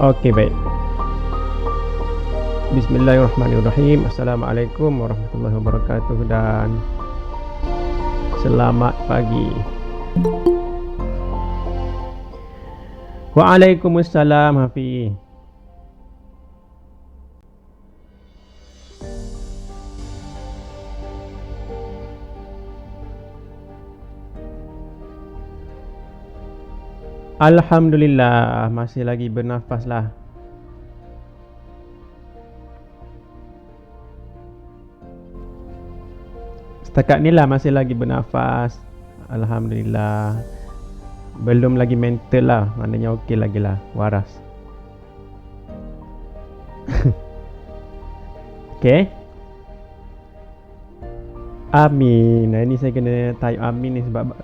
Oke, baik. Bismillahirrahmanirrahim. Assalamualaikum warahmatullahi wabarakatuh dan selamat pagi. Waalaikumsalam, Hafiz. Alhamdulillah, masih lagi bernafas lah. Setakat ni lah masih lagi bernafas. Alhamdulillah. Belum lagi mental lah, maknanya okey lagi lah, waras. Okay. Amin. Ini saya kena type amin ni sebab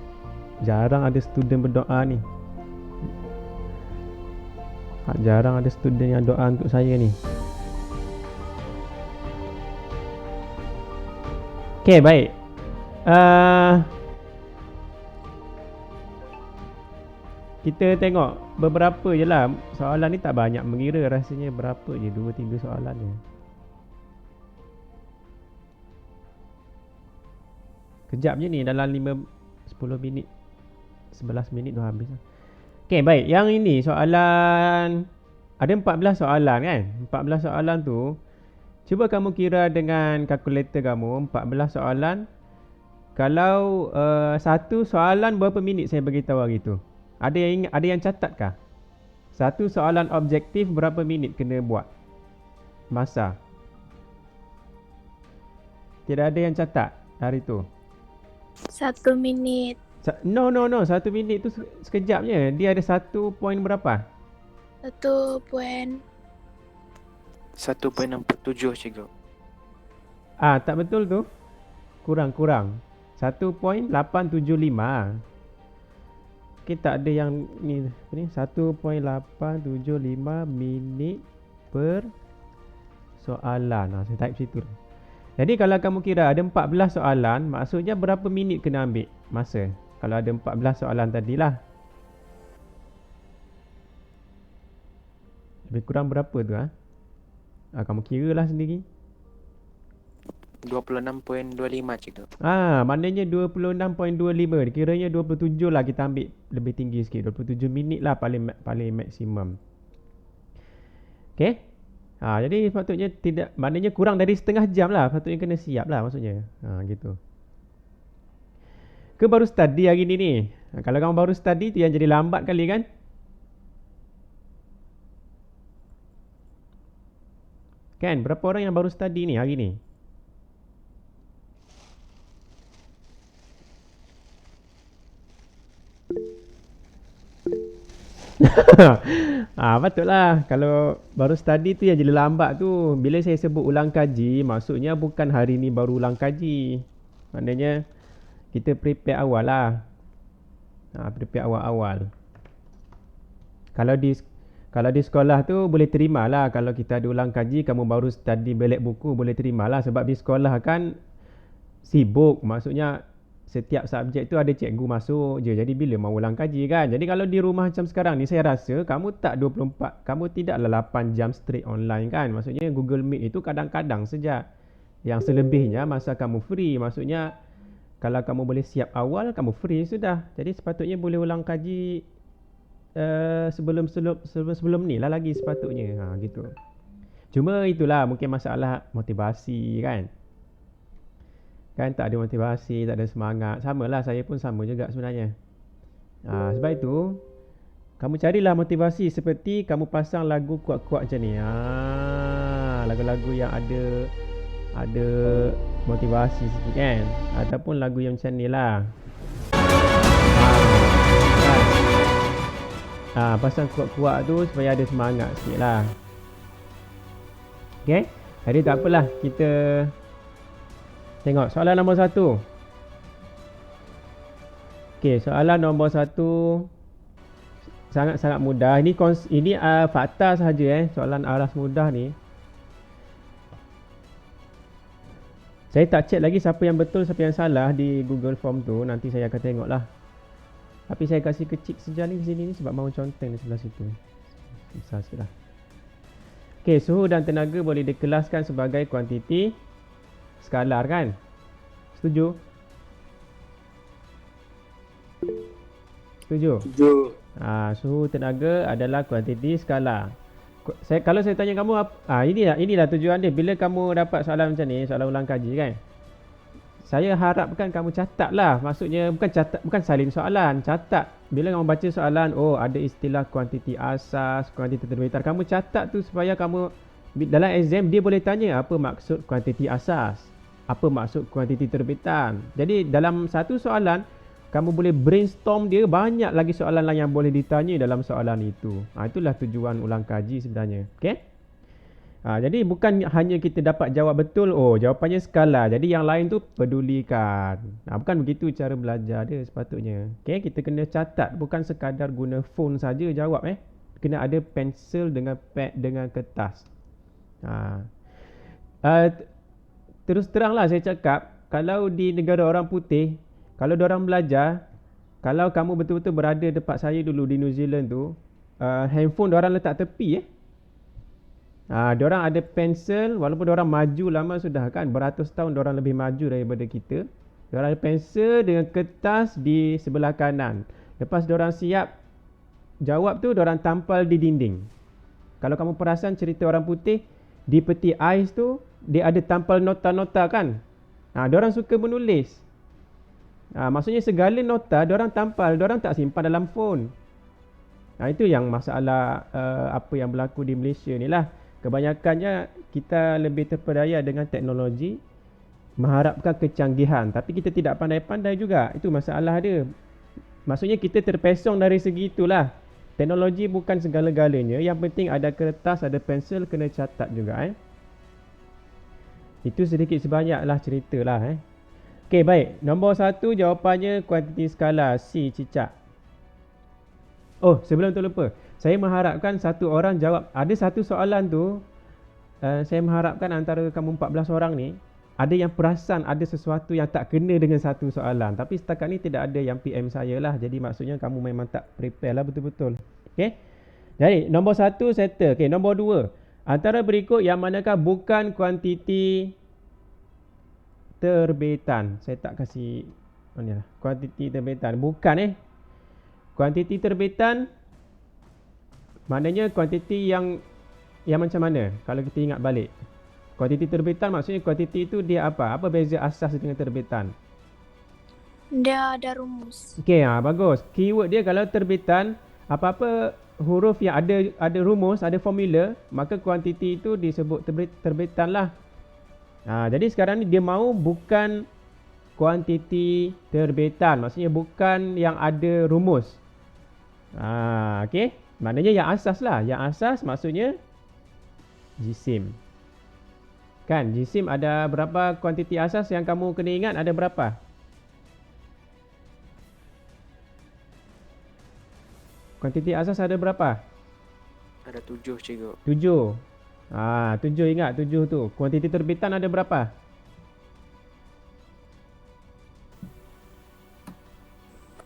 jarang ada student berdoa ni. Jarang ada student yang doa untuk saya ni. Okay, baik. Kita tengok beberapa je lah. Soalan ni tak banyak mengira, rasanya berapa je, 2-3 soalan je. Kejap je ni, dalam 10 minit 11 minit dah habis. Okay, baik. Yang ini soalan, ada 14 soalan kan. 14 soalan tu, cuba kamu kira dengan kalkulator kamu 14 soalan. Kalau satu soalan berapa minit saya beritahu hari tu? Ada yang catat kah? Satu soalan objektif berapa minit kena buat? Masa. Tidak ada yang catat hari tu. 1 minit. No. 1 minit tu sekejap je. Dia ada 1 point berapa? 1 1.67 cikgu. Tak betul tu. Kurang 1.875. Okay, tak ada yang ni 1.875 minit per soalan. Saya type situ. Jadi kalau kamu kira ada 14 soalan, maksudnya berapa minit kena ambil masa? Kalau ada 14 soalan tadilah. Lebih kurang berapa tu kamu kira lah sendiri. 26.25 cikgu. Maknanya 26.25. Kiranya 27 lah, kita ambil lebih tinggi sikit. 27 minit lah paling maksimum. Okay. Jadi patutnya tidak, maknanya kurang dari setengah jam lah. Patutnya kena siap lah maksudnya. Gitu. Ke baru study hari ni. Kalau kamu baru study tu yang jadi lambat kali kan. Kan, berapa orang yang baru study ni hari ni? Patutlah. Kalau baru study tu yang jadi lambat tu. Bila saya sebut ulang kaji, maksudnya bukan hari ni baru ulang kaji. Maknanya kita prepare awal lah. Prepare awal-awal. Kalau di sekolah tu boleh terima lah. Kalau kita ada ulang kaji, kamu baru study balik buku, boleh terima lah. Sebab di sekolah kan sibuk. Maksudnya setiap subjek tu ada cikgu masuk je. Jadi bila mau ulang kaji kan. Jadi kalau di rumah macam sekarang ni, saya rasa kamu tak 24, kamu tidaklah 8 jam straight online kan. Maksudnya Google Meet itu kadang-kadang saja. Yang selebihnya masa kamu free. Maksudnya kalau kamu boleh siap awal, kamu free sudah. Jadi sepatutnya boleh ulang kaji sebelum ni lah lagi sepatutnya. Gitu. Cuma itulah mungkin masalah motivasi kan. Kan tak ada motivasi, tak ada semangat. Sama lah, saya pun sama juga sebenarnya. Sebab itu, kamu carilah motivasi seperti kamu pasang lagu kuat-kuat macam ni. Lagu-lagu yang ada motivasi sikit kan. Ataupun lagu yang macam ni lah. Pasang kuat-kuat tu supaya ada semangat sikit lah. Okay. Jadi tak apalah, kita tengok soalan nombor 1. Okey, soalan nombor 1 sangat-sangat mudah. Ini fakta sahaja soalan aras mudah ni. Saya tak check lagi siapa yang betul, siapa yang salah di Google Form tu. Nanti saya akan tengoklah. Tapi saya kasih kecil sejauh ni di sini ni sebab mau conteng di sebelah situ. Besar sikit lah. Okey, suhu dan tenaga boleh dikelaskan sebagai kuantiti skalar kan? Setuju? Setuju? Suhu tenaga adalah kuantiti skala. Kalau saya tanya kamu inilah tujuan dia. Bila kamu dapat soalan macam ni, soalan ulang kaji kan, saya harapkan kamu catat lah. Maksudnya bukan salin soalan, catat. Bila kamu baca soalan, ada istilah kuantiti asas, kuantiti terbitan, kamu catat tu supaya kamu dalam exam dia boleh tanya apa maksud kuantiti asas, apa maksud kuantiti terbitan. Jadi dalam satu soalan kamu boleh brainstorm dia, banyak lagi soalan lain yang boleh ditanya dalam soalan itu. Itulah tujuan ulang kaji sebenarnya. Okey? Jadi bukan hanya kita dapat jawab betul, jawapannya skala. Jadi yang lain tu pedulikan. Bukan begitu cara belajar dia sepatutnya. Okey, kita kena catat, bukan sekadar guna phone saja jawab Kena ada pensel dengan pad dengan kertas. Terus teranglah saya cakap, kalau di negara orang putih, kalau diorang belajar, kalau kamu betul-betul berada tempat saya dulu di New Zealand tu, handphone diorang letak tepi diorang ada pensel, walaupun diorang maju lama sudah kan, beratus tahun diorang lebih maju daripada kita. Diorang ada pensel dengan kertas di sebelah kanan. Lepas diorang siap jawab tu, diorang tampal di dinding. Kalau kamu perasan cerita orang putih, di peti ais tu dia ada tampal nota-nota kan. Diorang suka menulis. Maksudnya segala nota diorang tampal, diorang tak simpan dalam phone. Itu yang masalah apa yang berlaku di Malaysia ni lah. Kebanyakannya kita lebih terpedaya dengan teknologi, mengharapkan kecanggihan, tapi kita tidak pandai-pandai juga. Itu masalah dia. Maksudnya kita terpesong dari segi itulah. Teknologi bukan segala-galanya. Yang penting ada kertas, ada pensel, kena catat juga Itu sedikit sebanyaklah ceritalah Okey, baik. Nombor 1 jawapannya kuantiti skala C cicak. Sebelum tu lupa. Saya mengharapkan satu orang jawab. Ada satu soalan tu, saya mengharapkan antara kamu 14 orang ni, ada yang perasan ada sesuatu yang tak kena dengan satu soalan. Tapi setakat ni tidak ada yang PM saya lah. Jadi maksudnya kamu memang tak prepare lah betul-betul. Okey. Jadi nombor 1 settle. Okey, nombor 2. Antara berikut yang manakah bukan kuantiti terbitan? Saya tak kasih kuantiti terbitan. Bukan kuantiti terbitan maknanya kuantiti yang macam mana? Kalau kita ingat balik, kuantiti terbitan maksudnya kuantiti itu dia apa? Apa beza asas dengan terbitan? Dia ada rumus. Okey, bagus. Keyword dia kalau terbitan, apa-apa huruf yang ada rumus, ada formula, maka kuantiti itu disebut terbitan lah. Jadi sekarang ni dia mahu bukan kuantiti terbitan, maksudnya bukan yang ada rumus. Okey, maknanya yang asas lah. Yang asas maksudnya jisim. Kan, jisim ada berapa kuantiti asas yang kamu kena ingat? Ada berapa? Kuantiti asas ada berapa? Ada 7 cikgu. 7. 7 ingat 7 tu. Kuantiti terbitan ada berapa?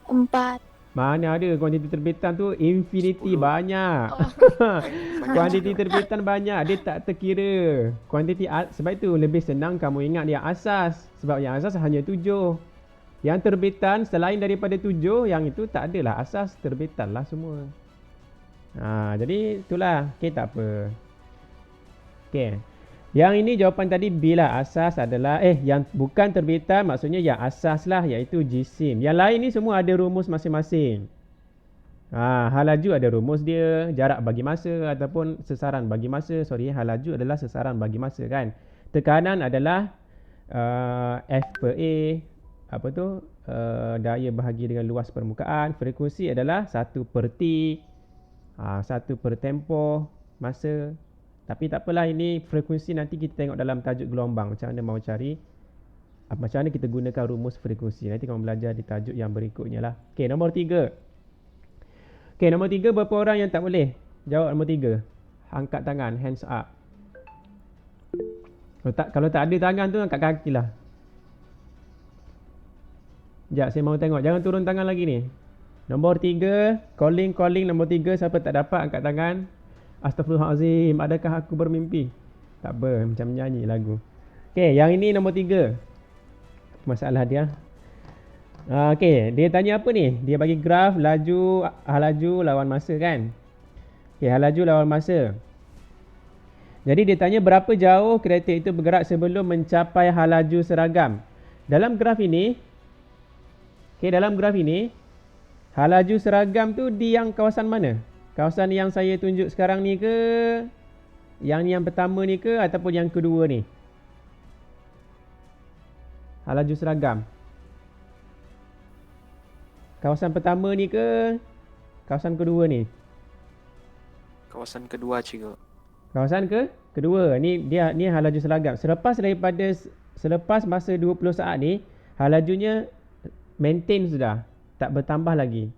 Empat. Mana ada kuantiti terbitan tu infinity 10. banyak. Kuantiti terbitan banyak, dia tak terkira. Sebab itu lebih senang kamu ingat yang asas. Sebab yang asas hanya 7. Yang terbitan selain daripada 7, yang itu tak adalah asas, terbitan lah semua. Jadi itulah. Okey, tak apa. Okey. Yang ini jawapan tadi bila asas adalah yang bukan terbitan maksudnya yang asas lah, iaitu jisim. Yang lain ni semua ada rumus masing-masing. Halaju ada rumus dia, jarak bagi masa ataupun sesaran bagi masa. Halaju adalah sesaran bagi masa kan. Tekanan adalah F per A, daya bahagi dengan luas permukaan. Frekuensi adalah 1 per T, 1 per tempoh masa. Tapi tak apalah, ini frekuensi nanti kita tengok dalam tajuk gelombang. Macam mana mau cari, macam mana kita gunakan rumus frekuensi. Nanti kamu belajar di tajuk yang berikutnya lah. Okey, nombor 3. Okey, nombor 3, berapa orang yang tak boleh jawab nombor 3? Angkat tangan, hands up. Kalau tak ada tangan tu, angkat kaki lah. Sekejap, saya mau tengok. Jangan turun tangan lagi ni. Nombor 3, calling nombor 3. Siapa tak dapat, angkat tangan. Astaghfirullahalazim, adakah aku bermimpi? Tak apa, macam nyanyi lagu. Okey, yang ini nombor 3. Masalah dia. Okey, dia tanya apa ni? Dia bagi graf hal laju lawan masa kan? Okey, hal laju lawan masa. Jadi dia tanya berapa jauh kereta itu bergerak sebelum mencapai hal laju seragam. Dalam graf ini, hal laju seragam tu di yang kawasan mana? Kawasan yang saya tunjuk sekarang ni ke? Yang pertama ni ke? Ataupun yang kedua ni? Hal laju seragam. Kawasan pertama ni ke? Kawasan kedua ni? Kawasan kedua, cikgu. Kawasan kedua. Ni hal laju seragam. Selepas masa 20 saat ni, hal lajunya maintain sudah. Tak bertambah lagi.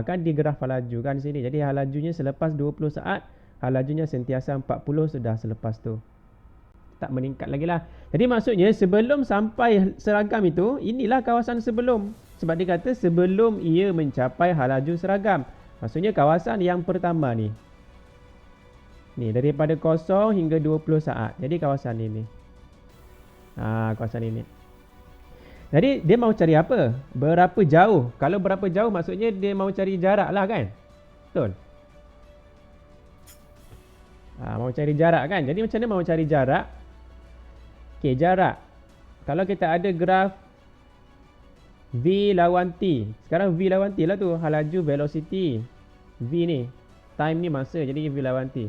Kan di graf hal laju kan di sini. Jadi hal lajunya selepas 20 saat, hal lajunya sentiasa 40 sudah selepas tu. Tak meningkat lagi lah. Jadi maksudnya sebelum sampai seragam itu, inilah kawasan sebelum. Sebab dia kata sebelum ia mencapai hal laju seragam. Maksudnya kawasan yang pertama ni. Ni daripada 0 hingga 20 saat. Jadi kawasan ini. Kawasan ini. Jadi dia mau cari apa? Berapa jauh? Kalau berapa jauh maksudnya dia mau cari jarak lah kan? Betul? Mau cari jarak kan? Jadi macam mana mau cari jarak? Okey, jarak. Kalau kita ada graf V lawan T. Sekarang V lawan T lah tu. Hal laju, velocity. V ni. Time ni masa. Jadi V lawan T.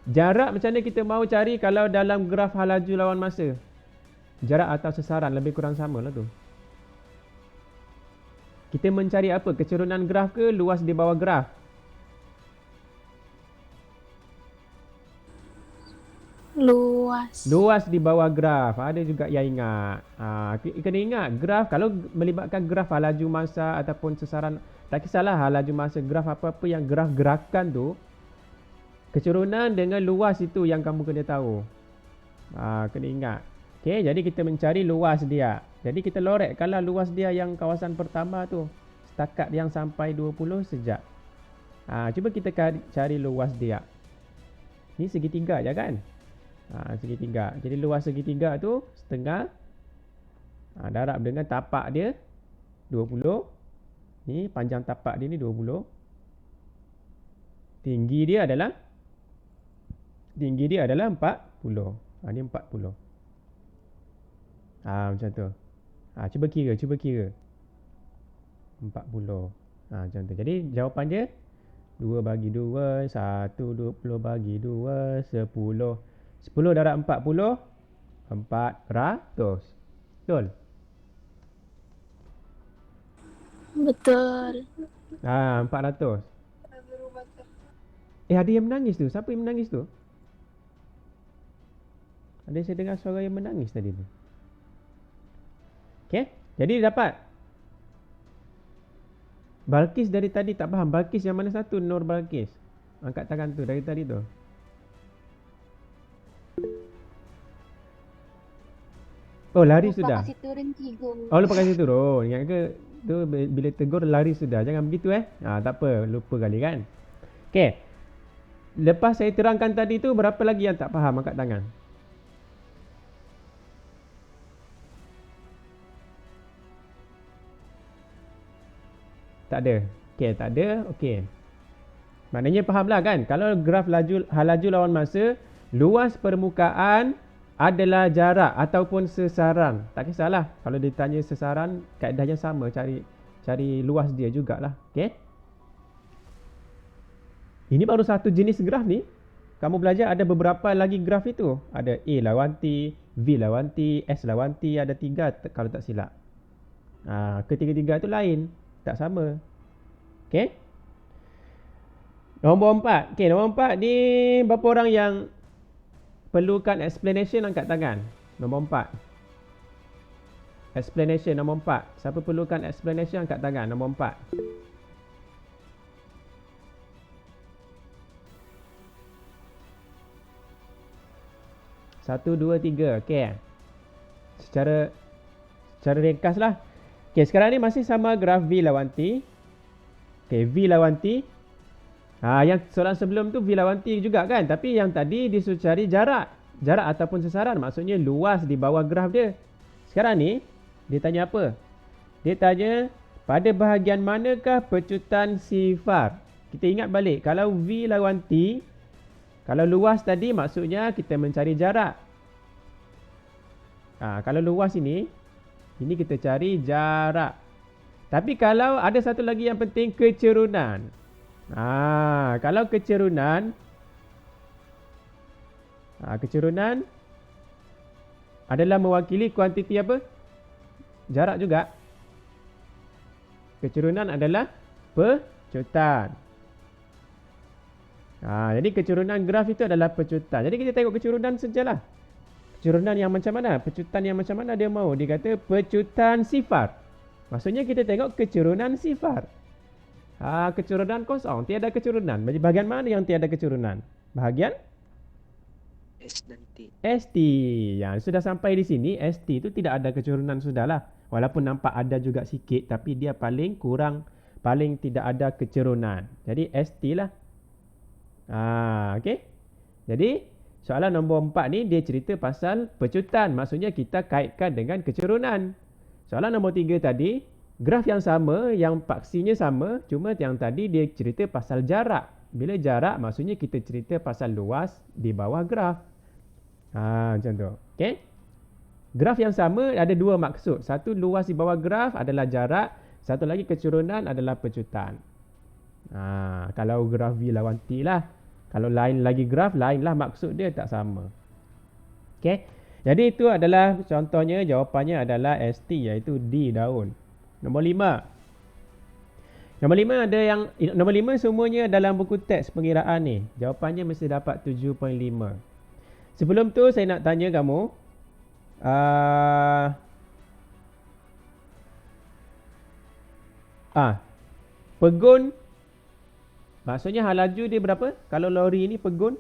Jarak macam mana kita mau cari kalau dalam graf hal laju lawan masa? Jarak atau sesaran lebih kurang sama lah tu. Kita mencari apa? Kecerunan graf ke luas di bawah graf? Luas. Luas di bawah graf. Ada juga yang ingat. Kena ingat graf kalau melibatkan graf hal laju masa ataupun sesaran, tak kisahlah hal laju masa, graf apa-apa yang graf gerakan tu, kecerunan dengan luas itu yang kamu kena tahu. Kena ingat. Okey, jadi kita mencari luas dia. Jadi kita lorekkanlah luas dia yang kawasan pertama tu. Setakat yang sampai 20 sejak. Cuba kita cari luas dia. Ni segitiga je kan? Segitiga. Jadi luas segitiga tu setengah. Darab dengan tapak dia 20. Ni panjang tapak dia ni 20. Tinggi dia adalah 40. Ni 40. Macam tu. Cuba kira. 40. Macam tu. Jadi jawapan dia 2 bagi 2, 1, 20 bagi 2, 10. 10 darab 40, 400. Betul? Betul. 400. Ada yang menangis tu. Siapa yang menangis tu? Ada saya dengar suara yang menangis tadi tu. Okey, jadi dapat. Balkis dari tadi tak faham. Balkis yang mana satu? Nur Balkis. Angkat tangan tu dari tadi tu. Oh, lari Lupa sudah. kasih turun cigu. Oh, lupa kasih turun. Ingat ke tu bila tegur lari sudah. Jangan begitu tak apa, lupa kali kan. Okey. Lepas saya terangkan tadi tu, berapa lagi yang tak faham? Angkat tangan. Tak ada. Okey, tak ada. Okey. Maknanya fahamlah kan? Kalau graf hal laju lawan masa, luas permukaan adalah jarak ataupun sesaran. Tak kisahlah. Kalau ditanya sesaran, kaedahnya sama. Cari luas dia jugalah. Okey. Ini baru satu jenis graf ni. Kamu belajar ada beberapa lagi graf itu. Ada A lawan T, V lawan T, S lawan T. Ada 3 kalau tak silap. Ketiga-tiga tu lain. Tak sama. Okey. Nombor 4. Okey, nombor 4 ni berapa orang yang perlukan explanation? Angkat tangan. Nombor 4. Explanation nombor 4. Siapa perlukan explanation? Angkat tangan. Nombor 4. Satu, dua, tiga. Okey. Secara ringkas lah. Okey, sekarang ni masih sama graf V lawan T. Okey, V lawan T. Yang soalan sebelum tu V lawan T juga kan. Tapi yang tadi disuruh cari jarak. Jarak ataupun sasaran. Maksudnya luas di bawah graf dia. Sekarang ni, dia tanya apa? Dia tanya, pada bahagian manakah pecutan sifar? Kita ingat balik. Kalau V lawan T, kalau luas tadi maksudnya kita mencari jarak. Kalau luas ini kita cari jarak. Tapi kalau ada satu lagi yang penting, kecerunan. Kalau kecerunan, kecerunan adalah mewakili kuantiti apa? Jarak juga. Kecerunan adalah pecutan. Jadi kecerunan graf itu adalah pecutan. Jadi kita tengok kecerunan sajalah. Kecerunan yang macam mana? Pecutan yang macam mana dia mahu? Dia kata pecutan sifar. Maksudnya kita tengok kecerunan sifar. Kecerunan kosong. Tiada kecerunan. Bahagian mana yang tiada kecerunan? Bahagian S dan T. ST. Sudah sampai di sini, ST itu tidak ada kecerunan sudahlah. Walaupun nampak ada juga sikit, tapi dia paling kurang, paling tidak ada kecerunan. Jadi ST lah. Okey. Jadi soalan nombor 4 ni dia cerita pasal pecutan. Maksudnya kita kaitkan dengan kecerunan. Soalan nombor 3 tadi, graf yang sama, yang paksinya sama, cuma yang tadi dia cerita pasal jarak. Bila jarak, maksudnya kita cerita pasal luas di bawah graf. Macam tu. Okey. Graf yang sama ada dua maksud. Satu, luas di bawah graf adalah jarak. Satu lagi, kecerunan adalah pecutan. Kalau graf V lawan T lah. Kalau lain lagi graf, lain lah maksud dia, tak sama. Okey. Jadi itu adalah contohnya, jawapannya adalah ST, iaitu D daun. Nombor 5. Nombor 5 ada yang, nombor 5 semuanya dalam buku teks pengiraan ni. Jawapannya mesti dapat 7.5. Sebelum tu saya nak tanya kamu, pegun, maksudnya hal laju dia berapa? Kalau lori ni pegun?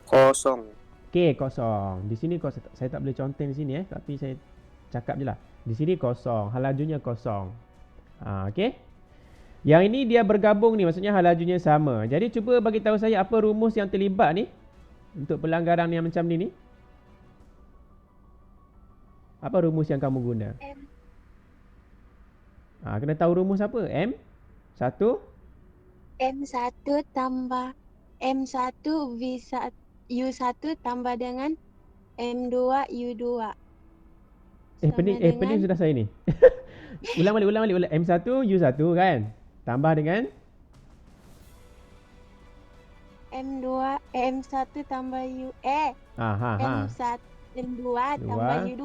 Kosong. Okey, kosong. Di sini kosong. Saya tak boleh conteng di sini tapi saya cakap je lah. Di sini kosong, hal lajunya kosong. Okey. Yang ini dia bergabung ni, maksudnya hal lajunya sama. Jadi cuba bagi tahu saya apa rumus yang terlibat ni untuk pelanggaran yang macam ni. Apa rumus yang kamu guna? M. Kena tahu rumus apa? M1 M1 tambah M1 V1 U1 tambah dengan M2 U2. Pening sudah saya ni. ulang balik. M1 U1 kan? Tambah dengan M2 M1 tambah U M1 M2 tambah U2.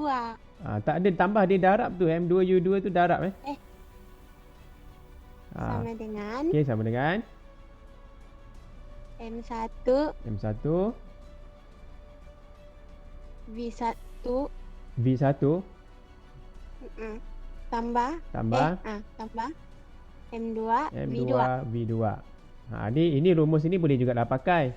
Tak ada tambah, dia darab tu. M2 U2 tu darab sama dengan Okey, sama dengan M1 V1 V1 tambah M2 M2 V2. Ini rumus ini boleh juga dah pakai.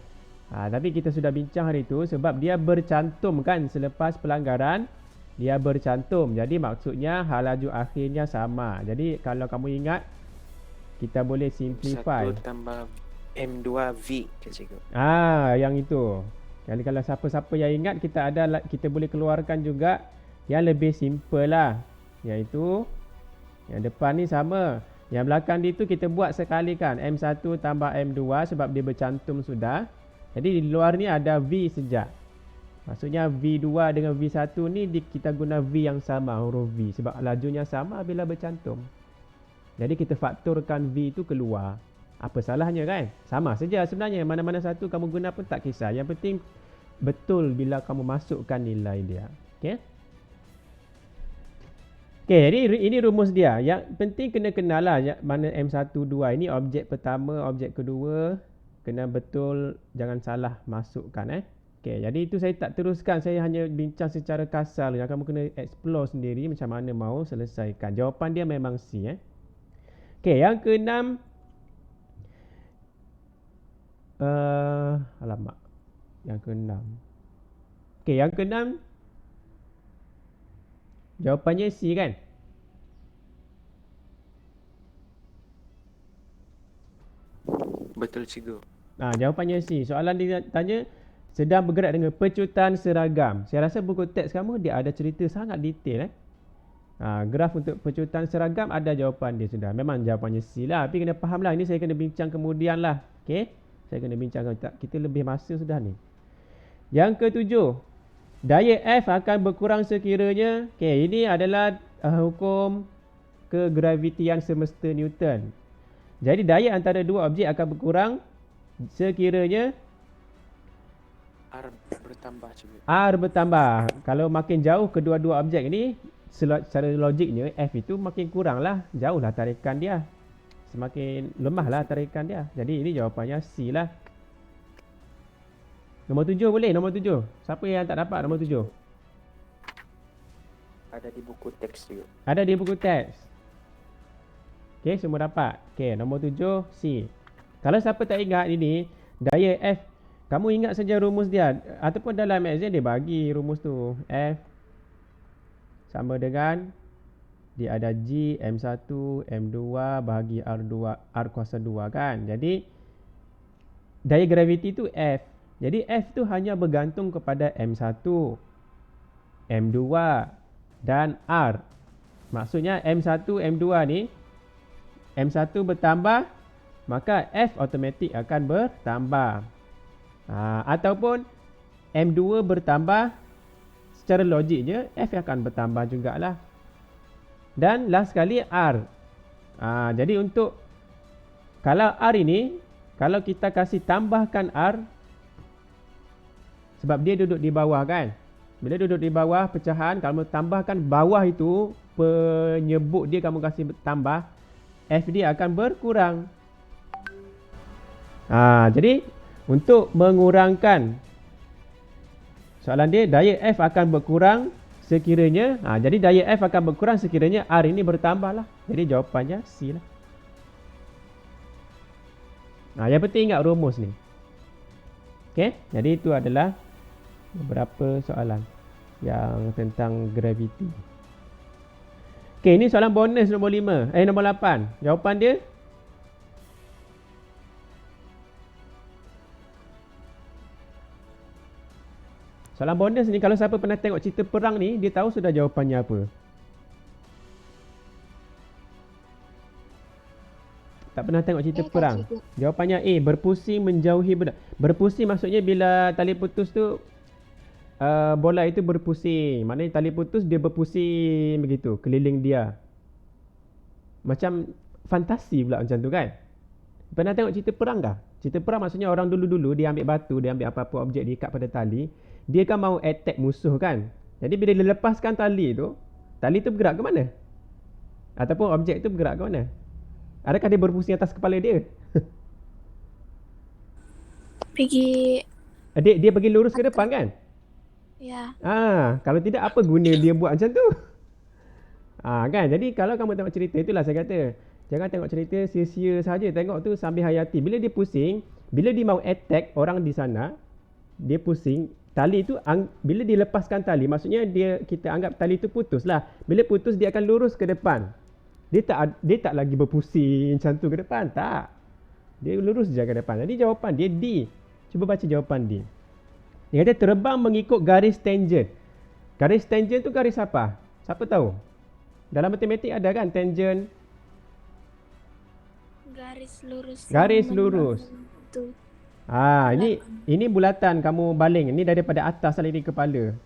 Tapi kita sudah bincang hari itu sebab dia bercantum kan selepas pelanggaran. Dia bercantum. Jadi maksudnya hal laju akhirnya sama. Jadi kalau kamu ingat, kita boleh simplify. 1 tambah M2 V ke cikgu. Yang itu. Jadi kalau siapa-siapa yang ingat, kita boleh keluarkan juga yang lebih simple lah. Iaitu yang depan ni sama. Yang belakang dia tu kita buat sekali kan. M1 tambah M2 sebab dia bercantum sudah. Jadi di luar ni ada V sejak. Maksudnya V2 dengan V1 ni kita guna V yang sama, huruf V. Sebab lajunya sama bila bercantum. Jadi kita fakturkan V itu keluar. Apa salahnya kan? Sama saja sebenarnya. Mana-mana satu kamu guna pun tak kisah. Yang penting betul bila kamu masukkan nilai dia. Okey? Okey, jadi ini rumus dia. Yang penting kena kenal lah mana M1, 2. Ini objek pertama, objek kedua. Kena betul, jangan salah masukkan Okey, jadi itu saya tak teruskan. Saya hanya bincang secara kasar. Yang kamu kena explore sendiri macam mana mahu selesaikan. Jawapan dia memang C Okey, yang keenam. Alamak. Yang keenam. Okey, yang keenam. Jawapannya C kan? Betul cikgu. Jawapannya C. Soalan dia tanya sedang bergerak dengan pecutan seragam. Saya rasa buku teks kamu dia ada cerita sangat detail. Graf untuk pecutan seragam ada jawapan dia sudah. Memang jawapannya C lah. Tapi kena faham lah. Ini saya kena bincang kemudian lah. Okay? Saya kena bincang. Kita lebih masa sudah ni. Yang ketujuh. Daya F akan berkurang sekiranya. Okay, ini adalah hukum kegravitian semesta Newton. Jadi daya antara dua objek akan berkurang sekiranya R bertambah cikgu. R bertambah. Kalau makin jauh kedua-dua objek ini, secara logiknya F itu makin kurang lah. Jauh lah tarikan dia. Semakin lemah lah tarikan dia. Jadi ini jawapannya C lah. Nombor 7 boleh? Nombor 7. Siapa yang tak dapat nombor 7? Ada di buku teks cikgu. Ada di buku teks. Okay, semua dapat. Okay, nombor 7 C. Kalau siapa tak ingat ini, daya F, kamu ingat saja rumus dia. Ataupun dalam exam dia bagi rumus tu. F sama dengan dia ada G M1 M2 bahagi R2 R kuasa 2 kan. Jadi daya graviti tu F. Jadi F tu hanya bergantung kepada M1, M2 dan R. Maksudnya M1, M2 ni M1 bertambah, maka F automatik akan bertambah. Ataupun M2 bertambah, secara logiknya F akan bertambah jugalah. Dan last sekali R. Jadi untuk kalau R ini, kalau kita kasih tambahkan R, sebab dia duduk di bawah kan. Bila duduk di bawah pecahan, kalau tambahkan bawah itu, penyebut dia kamu kasih tambah, F dia akan berkurang. Jadi untuk mengurangkan soalan dia, daya F akan berkurang sekiranya, jadi daya F akan berkurang sekiranya R ini bertambah lah. Jadi jawapannya C lah. Yang penting ingat rumus ni. Okay, jadi itu adalah beberapa soalan yang tentang graviti. Okay, ini soalan bonus nombor 5. Nombor 8. Jawapan dia soalan bonus ni, kalau siapa pernah tengok cerita perang ni, dia tahu sudah jawapannya apa. Tak pernah tengok cerita perang? Jawapannya A, berpusing menjauhi budak. Berpusing maksudnya bila tali putus tu, bola itu berpusing. Maknanya tali putus dia berpusing begitu keliling dia. Macam fantasi pula macam tu kan. Pernah tengok cerita perang dah? Cerita perang maksudnya orang dulu-dulu dia ambil batu, dia ambil apa-apa objek diikat pada tali, dia kan mau attack musuh kan. Jadi bila dia lepaskan tali tu bergerak ke mana? Ataupun objek tu bergerak ke mana? Adakah dia berpusing atas kepala dia? Dia pergi lurus ke depan kan? Ya. Kalau tidak, apa guna dia buat macam tu? Kan? Jadi kalau kamu tengok cerita, itulah saya kata, jangan tengok cerita sia-sia saja, tengok tu sambil hayati. Bila dia pusing, bila dia mau attack orang di sana, dia pusing, tali tu bila dia lepaskan tali, maksudnya kita anggap tali tu putus lah. Bila putus, dia akan lurus ke depan. Dia tak lagi berpusing macam tu ke depan, tak. Dia lurus je ke depan. Jadi jawapan dia D. Cuba baca jawapan D. Dia kata terbang mengikut garis tangent. Garis tangent tu garis apa? Siapa tahu? Dalam matematik ada kan tangent? Garis lurus. Garis lurus. Ini bulatan kamu baling. Ini daripada atas tali kepala.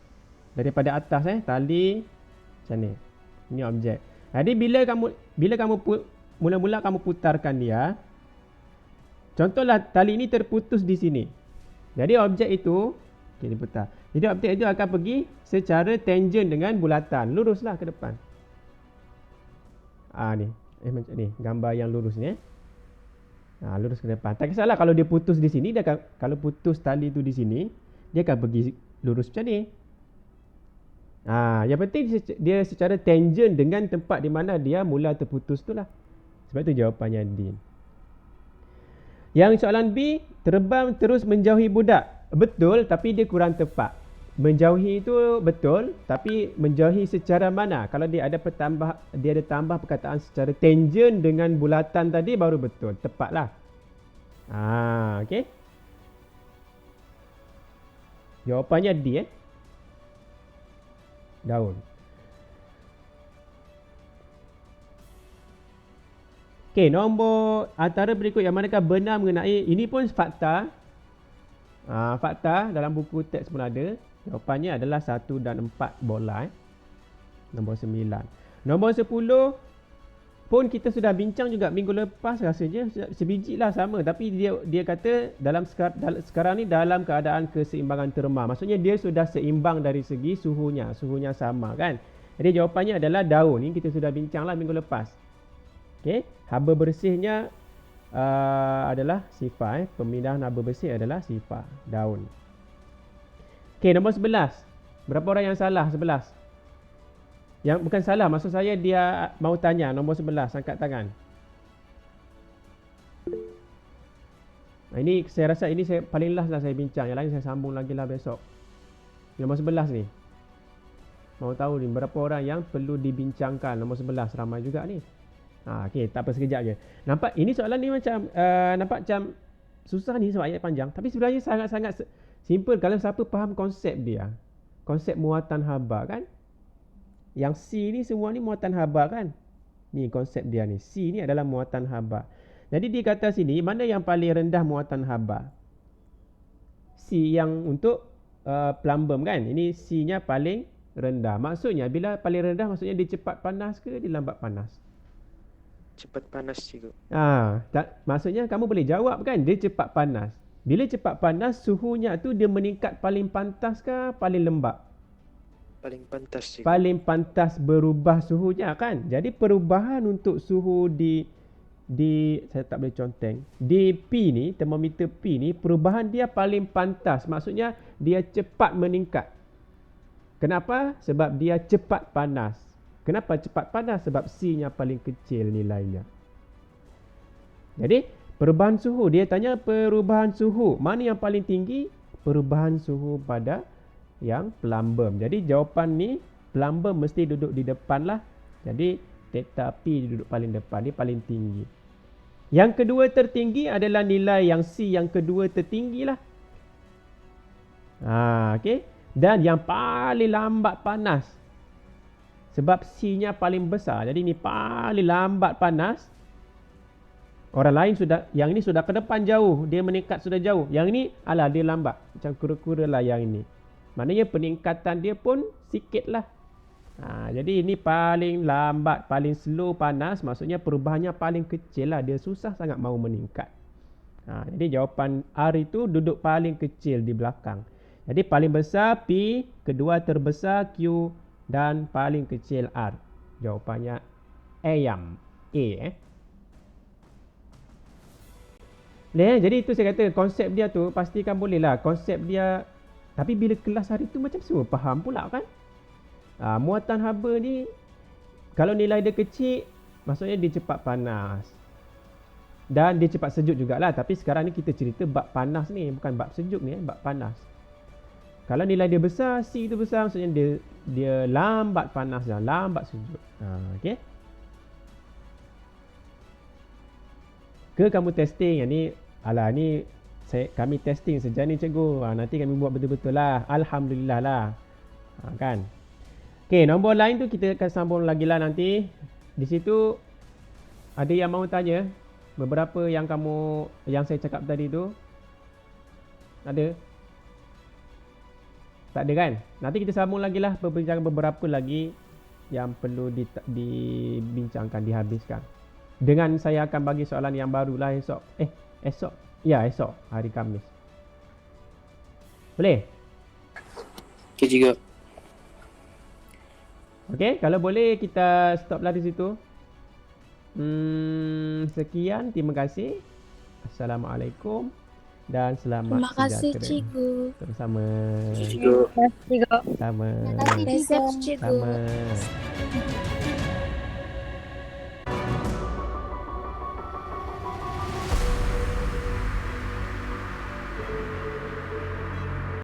Daripada atas tali macam ni. Ini objek. Jadi bila kamu mula-mula kamu putarkan dia, contohlah tali ini terputus di sini. Jadi objek itu diputar. Jadi objek itu akan pergi secara tangent dengan bulatan, luruslah ke depan. Macam ni gambar yang lurus ni. Lurus ke depan. Tak kisahlah kalau dia putus di sini, kalau putus tali tu di sini, dia akan pergi lurus macam ni. Yang penting dia secara tangent dengan tempat di mana dia mula terputus tu lah. Sebab tu jawapannya D. Yang soalan B, terbang terus menjauhi budak. Betul, tapi dia kurang tepat. Menjauhi itu betul, tapi menjauhi secara mana? Kalau dia ada tambah perkataan secara tangent dengan bulatan tadi, baru betul, tepatlah. Okey. Jawapannya D daun. Okey, nombor antara berikut yang manakah benar mengenai, ini pun fakta. Fakta dalam buku teks pun ada. Jawapannya adalah 1 dan 4 bola. Nombor 9. Nombor 10 pun kita sudah bincang juga minggu lepas rasanya, sebiji lah sama, tapi dia kata sekarang ni dalam keadaan keseimbangan terma. Maksudnya dia sudah seimbang dari segi suhunya sama kan. Jadi jawapannya adalah daun. Ini kita sudah bincang lah minggu lepas. Okey, haba bersihnya adalah sifar. Pemindahan haba bersih adalah sifar, daun. Okey, nombor 11. Berapa orang yang salah 11? Yang bukan salah, maksud saya dia mau tanya nombor 11, angkat tangan. Ini saya rasa ini saya paling last lah saya bincang. Yang lain saya sambung lagi lah besok. Nombor 11 ni. Mau tahu ni berapa orang yang perlu dibincangkan. Nombor 11 ramai juga ni. Okey, tak apa, sekejap je. Nampak ini soalan ni macam nampak macam susah ni sebab ayat panjang, tapi sebenarnya sangat-sangat simple kalau siapa faham konsep dia. Konsep muatan haba kan? Yang C ni semua ni muatan haba kan? Ni konsep dia ni. C ni adalah muatan haba. Jadi di kata sini mana yang paling rendah muatan haba? C yang untuk plumbum kan? Ini C-nya paling rendah. Maksudnya bila paling rendah maksudnya dia cepat panas ke dia lambat panas? Cepat panas cikgu. Maksudnya kamu boleh jawab kan, dia cepat panas. Bila cepat panas, suhunya tu dia meningkat paling pantas ke paling lembab? Paling pantas cikgu. Paling pantas berubah suhunya kan. Jadi perubahan untuk suhu di saya tak boleh conteng. Di P ni, termometer P ni, perubahan dia paling pantas. Maksudnya dia cepat meningkat. Kenapa? Sebab dia cepat panas. Kenapa cepat panas? Sebab C-nya paling kecil nilainya. Jadi, perubahan suhu. Dia tanya perubahan suhu. Mana yang paling tinggi? Perubahan suhu pada yang plumbum. Jadi, jawapan ni, plumbum mesti duduk di depan lah. Jadi, theta P duduk paling depan. Dia paling tinggi. Yang kedua tertinggi adalah nilai yang C yang kedua tertinggi lah. Okay. Dan yang paling lambat panas. Sebab C-nya paling besar. Jadi ni paling lambat panas. Orang lain sudah, yang ini sudah ke depan jauh. Dia meningkat sudah jauh. Yang ini, alah dia lambat. Macam kura-kura lah yang ini. Maknanya peningkatan dia pun sikit lah. Jadi ini paling lambat, paling slow panas. Maksudnya perubahannya paling kecil lah. Dia susah sangat mau meningkat. Jadi jawapan R itu duduk paling kecil di belakang. Jadi paling besar P, kedua terbesar Q, dan paling kecil R. Jawapannya ayam. Jadi itu saya kata konsep dia tu pastikan boleh lah. Konsep dia. Tapi bila kelas hari tu macam semua faham pula kan. Muatan haba ni kalau nilai dia kecil, maksudnya dia cepat panas. Dan dia cepat sejuk jugalah. Tapi sekarang ni kita cerita bab panas ni. Bukan bab sejuk ni, bab panas. Kalau nilai dia besar, C tu besar, maksudnya dia lambat panas dan lambat sejuk. Okey. Ke kamu testing yang ni, ni kami testing sejak ni cikgu. Nanti kami buat betul-betul lah. Alhamdulillah lah. Kan? Okey, nombor lain tu kita akan sambung lagi lah nanti. Di situ ada yang mahu tanya beberapa yang saya cakap tadi tu. Ada? Tak ada kan? Nanti kita sambung lagi lah perbincangan beberapa lagi yang perlu dibincangkan, dihabiskan. Dengan saya akan bagi soalan yang baru lah esok. Esok? Ya, esok. Hari Khamis. Boleh? Okey juga. Okey, kalau boleh kita stop lah di situ. Sekian, terima kasih. Assalamualaikum. Dan selamat Terima kasih sejahtera. cikgu. Sama-sama. Cikgu. Terima kasih, Cikgu. Sama. Terima kasih, Stay safe cikgu. Sama.